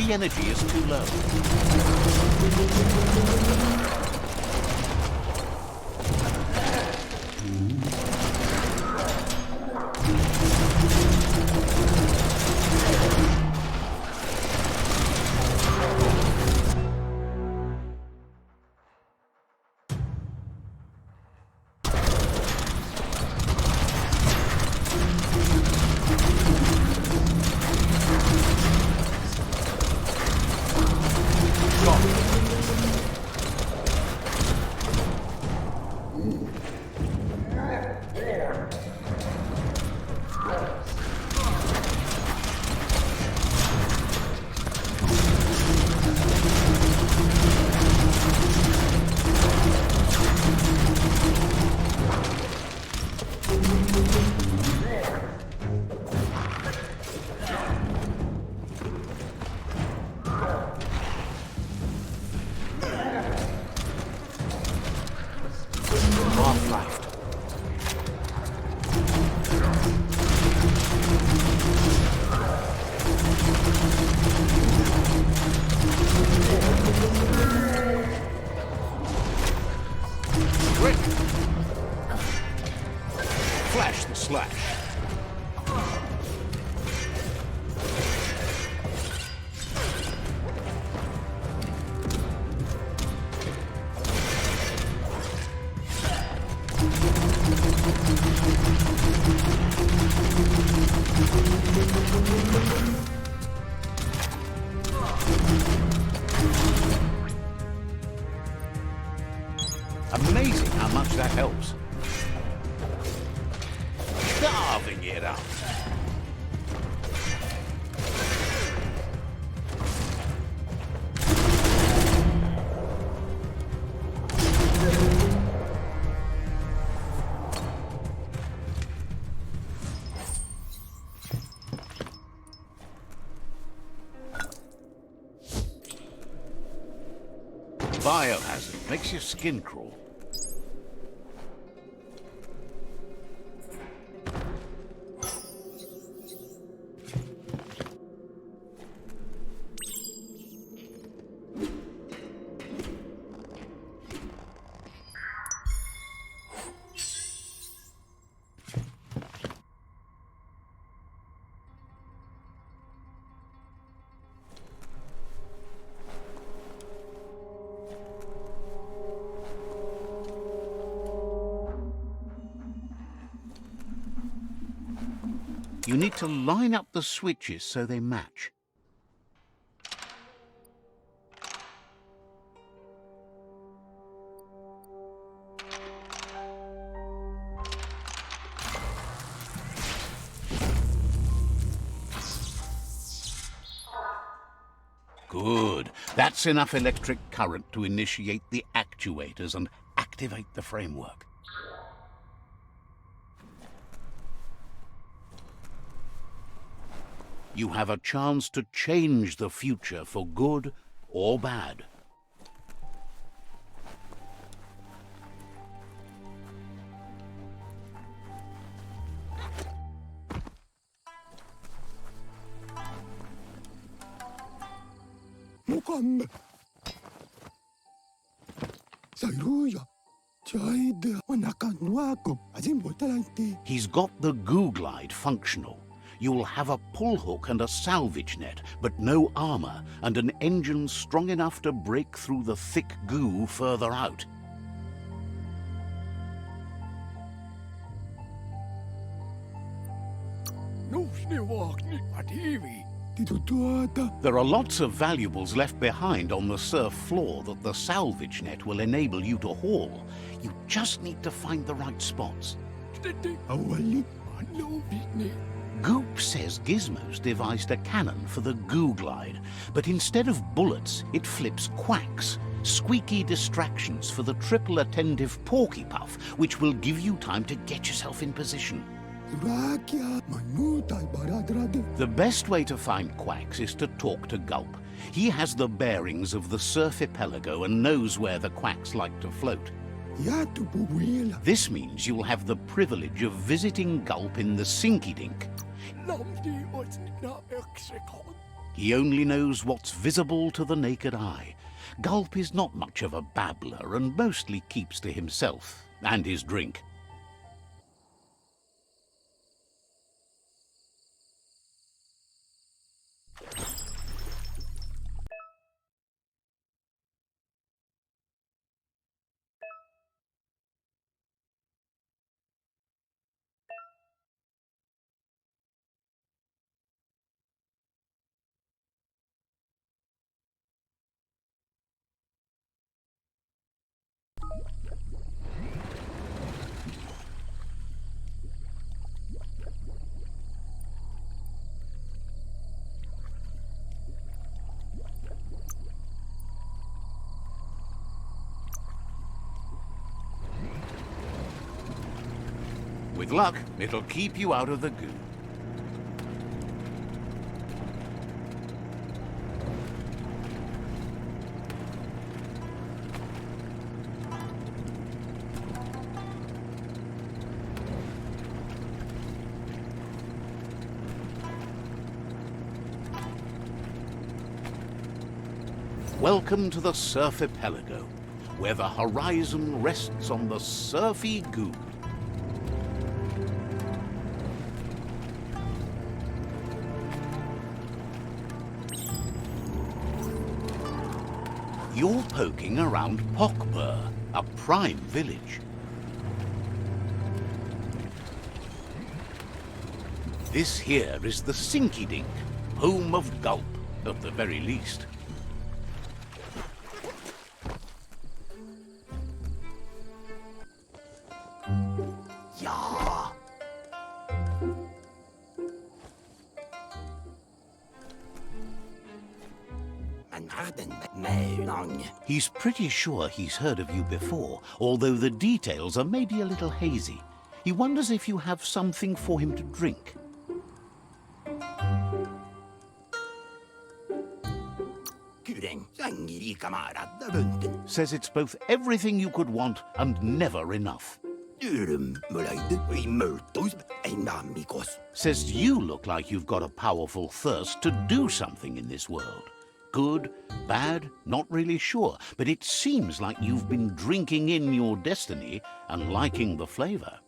The energy is too low. Flash the slash. Amazing how much that helps. Carving it up. Biohazard makes your skin crawl. You need to line up the switches so they match. Good. That's enough electric current to initiate the actuators and activate the framework. You have a chance to change the future for good or bad. He's got the goo glide functional. You'll have a pull hook and a salvage net, but no armor, and an engine strong enough to break through the thick goo further out. There are lots of valuables left behind on the surf floor that the salvage net will enable you to haul. You just need to find the right spots. Goop says Gizmo's devised a cannon for the goo glide, but instead of bullets, it flips quacks, squeaky distractions for the triple attentive porky puff, which will give you time to get yourself in position. The best way to find quacks is to talk to Gulp. He has the bearings of the surf archipelago and knows where the quacks like to float. This means you'll have the privilege of visiting Gulp in the Sinky Dink. He only knows what's visible to the naked eye. Gulp is not much of a babbler and mostly keeps to himself and his drink. With luck, it'll keep you out of the goo. Welcome to the Surf Archipelago, where the horizon rests on the surfy goo. You're poking around Pockbur, a prime village. This here is the Sinky Dink, home of Gulp, at the very least. Ja. He's pretty sure he's heard of you before, although the details are maybe a little hazy. He wonders if you have something for him to drink. Says it's both everything you could want and never enough. Says you look like you've got a powerful thirst to do something in this world. Good, bad, not really sure, but it seems like you've been drinking in your destiny and liking the flavor.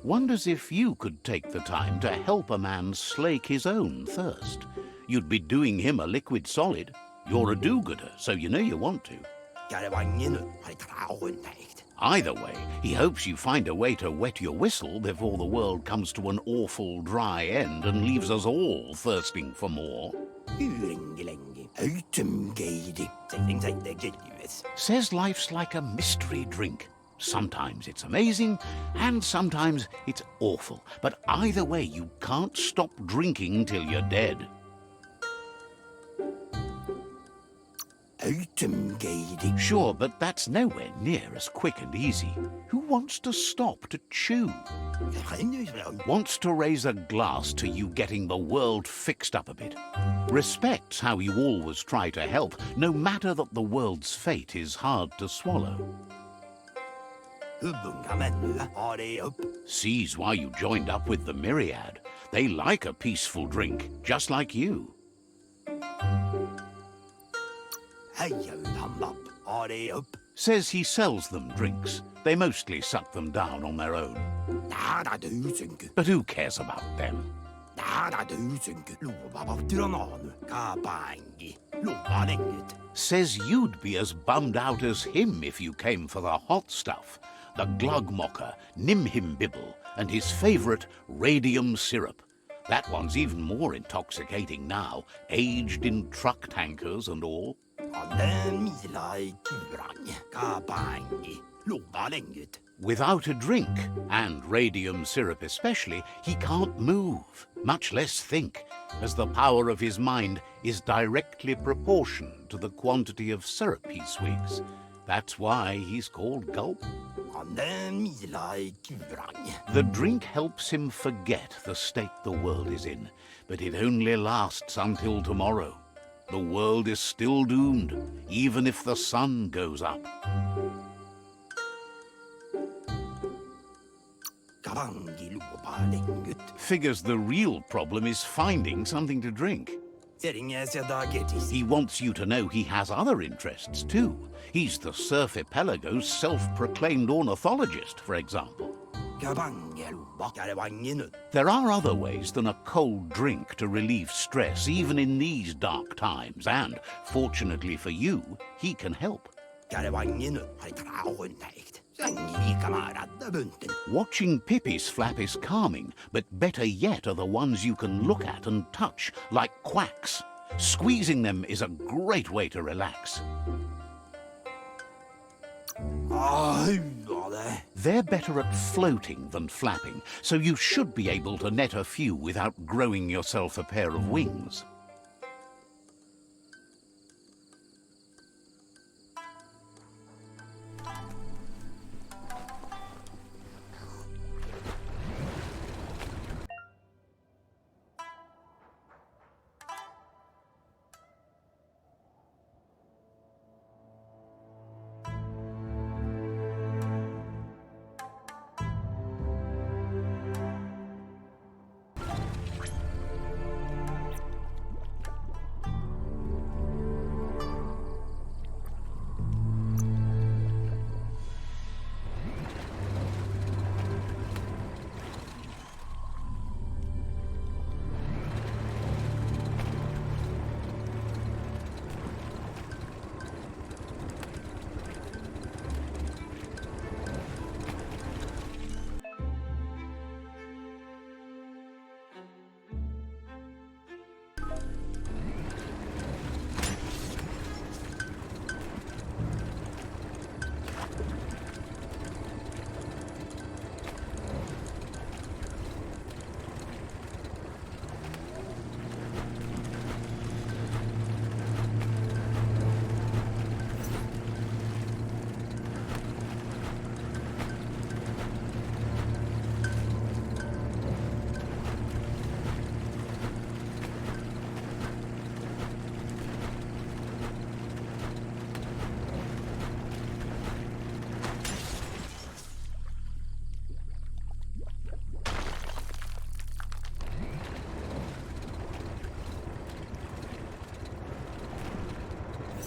Wonders if you could take the time to help a man slake his own thirst. You'd be doing him a liquid solid. You're a do-gooder, so you know you want to. Either way, he hopes you find a way to wet your whistle before the world comes to an awful dry end and leaves us all thirsting for more. Says life's like a mystery drink. Sometimes it's amazing, and sometimes it's awful. But either way, you can't stop drinking till you're dead. Sure, but that's nowhere near as quick and easy. Who wants to stop to chew? Wants to raise a glass to you getting the world fixed up a bit. Respects how you always try to help, no matter that the world's fate is hard to swallow. Sees why you joined up with the Myriad. They like a peaceful drink, just like you. Says he sells them drinks. They mostly suck them down on their own. But who cares about them? Says you'd be as bummed out as him if you came for the hot stuff. The Glugmocker, Nimhimbibble, and his favourite radium syrup. That one's even more intoxicating now, aged in truck tankers and all. Without a drink, and radium syrup especially, he can't move, much less think, as the power of his mind is directly proportioned to the quantity of syrup he swigs. That's why he's called Gulp. The drink helps him forget the state the world is in, but it only lasts until tomorrow. The world is still doomed, even if the sun goes up. Figures the real problem is finding something to drink. He wants you to know he has other interests too. He's the Surf Archipelago's self-proclaimed ornithologist, for example. There are other ways than a cold drink to relieve stress, even in these dark times, and, fortunately for you, he can help. Watching Pippi's flap is calming, but better yet are the ones you can look at and touch, like quacks. Squeezing them is a great way to relax. They're better at floating than flapping, so you should be able to net a few without growing yourself a pair of wings.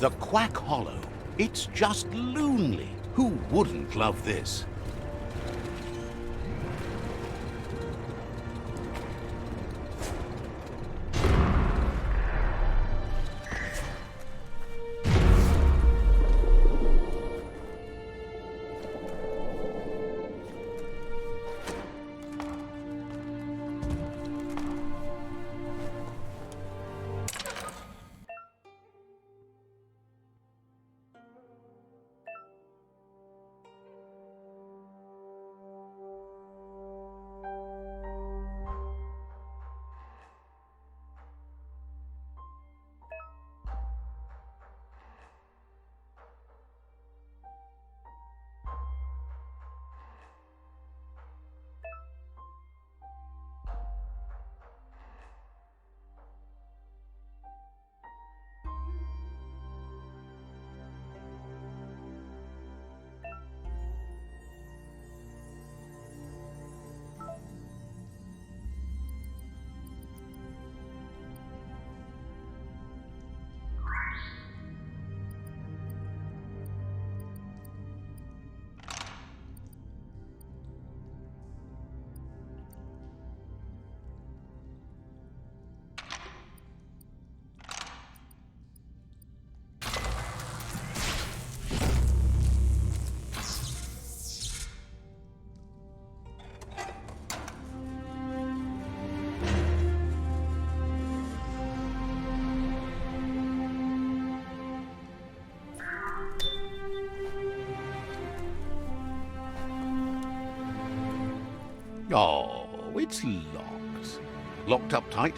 The Quack Hollow. It's just loonly. Who wouldn't love this? Oh, it's locked. Locked up tight?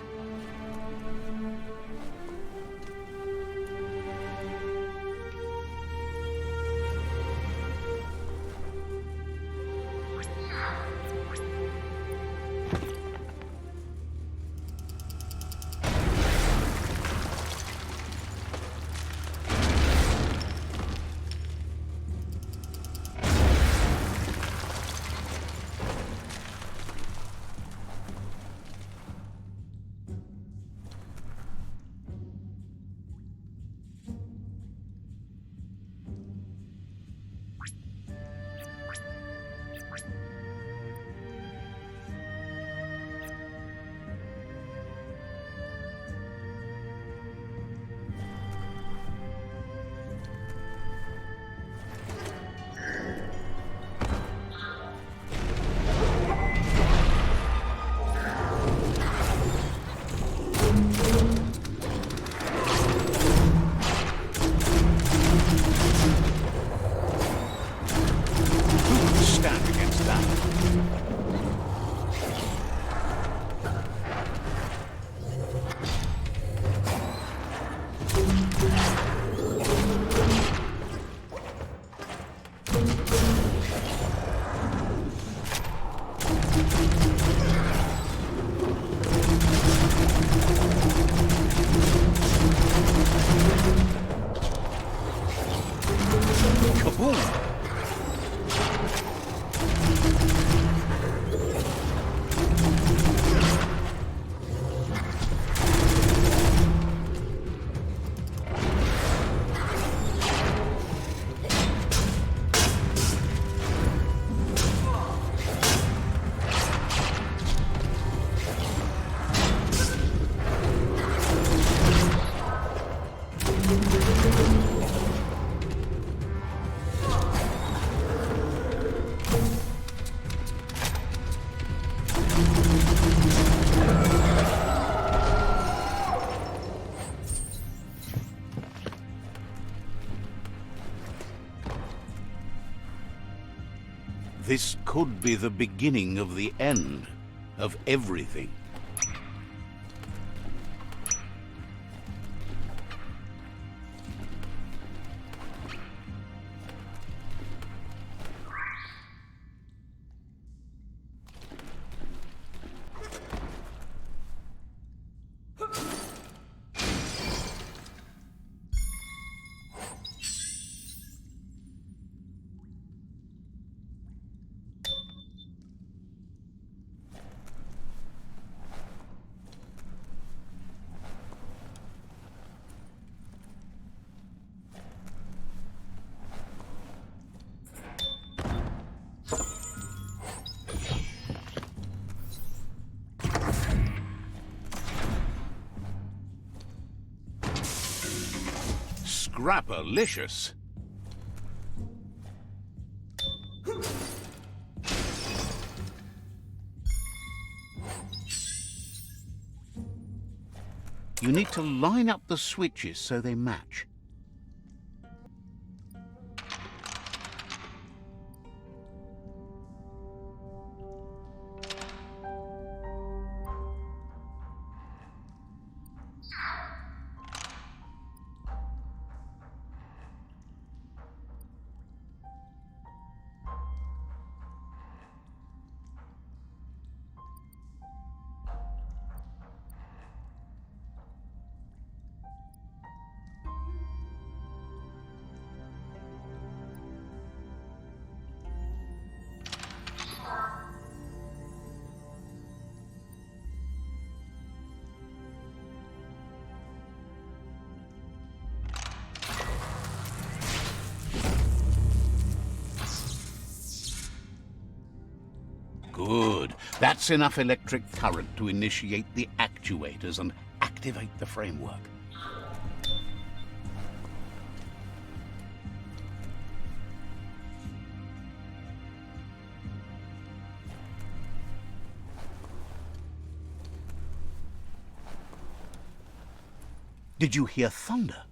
This could be the beginning of the end of everything. Scrapalicious. You need to line up the switches so they match. Good. That's enough electric current to initiate the actuators and activate the framework. Did you hear thunder?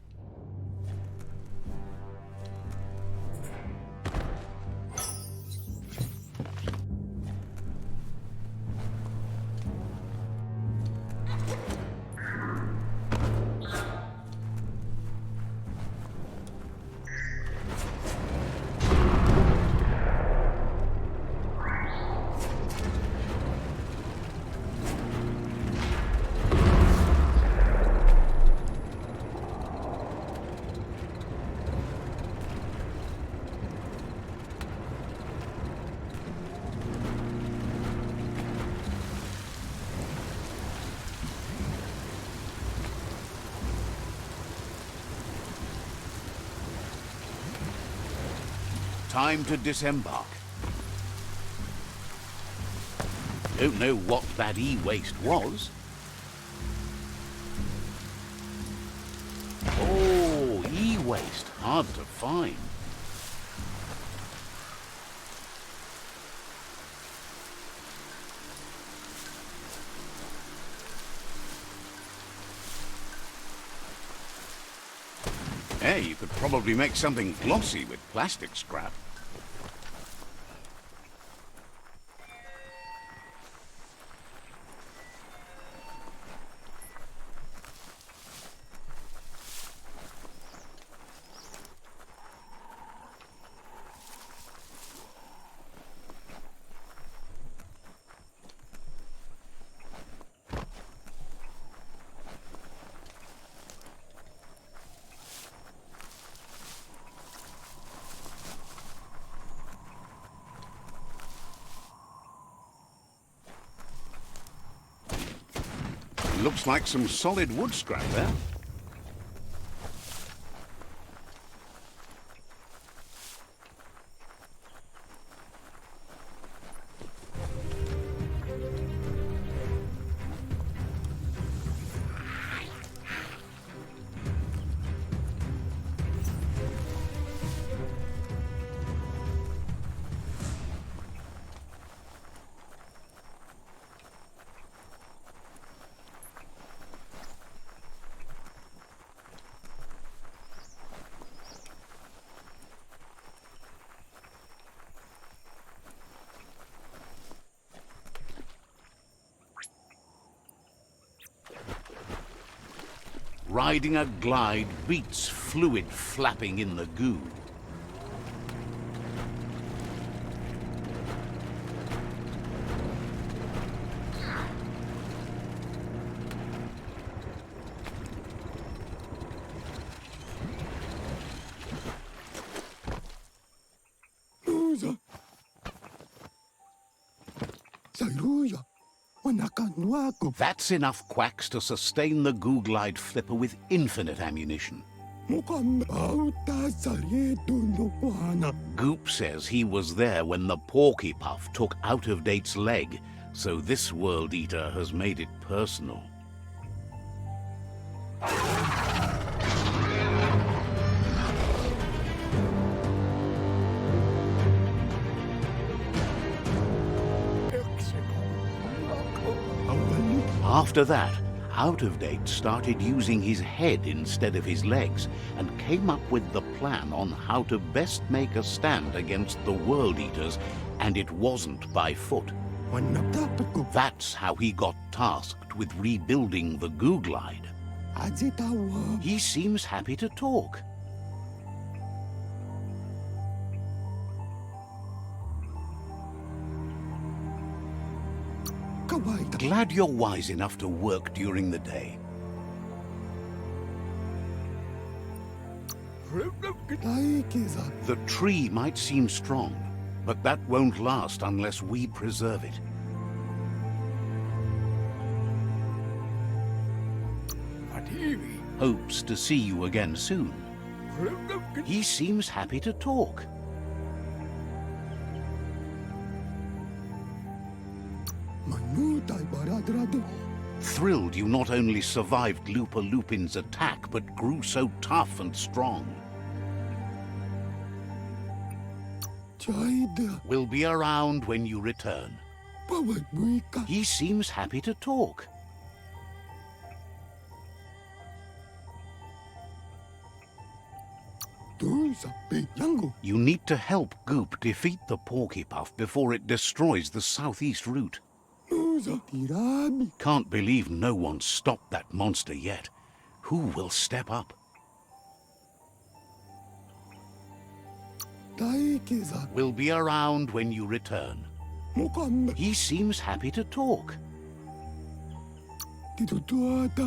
Time to disembark. don't know what that e-waste was. Oh, e-waste, hard to find. Hey, you could probably make something glossy with plastic scrap. Looks like some solid wood scrap there. Riding a glide beats fluid flapping in the goo. That's enough quacks to sustain the goo glide flipper with infinite ammunition. Goop says he was there when the Porky Puff took Out of Date's leg, so this world eater has made it personal. After that, Out of Date started using his head instead of his legs and came up with the plan on how to best make a stand against the World Eaters, and it wasn't by foot. That's how he got tasked with rebuilding the Goo Glide. He seems happy to talk. Glad you're wise enough to work during the day. The tree might seem strong, but that won't last unless we preserve it. Hopes to see you again soon. He seems happy to talk. Thrilled you not only survived Looper Lupin's attack, but grew so tough and strong. We'll be around when you return. He seems happy to talk. You need to help Goop defeat the Porky Puff before it destroys the southeast route. Can't believe no one's stopped that monster yet. Who will step up? We'll be around when you return. He seems happy to talk.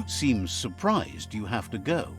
Seems surprised you have to go.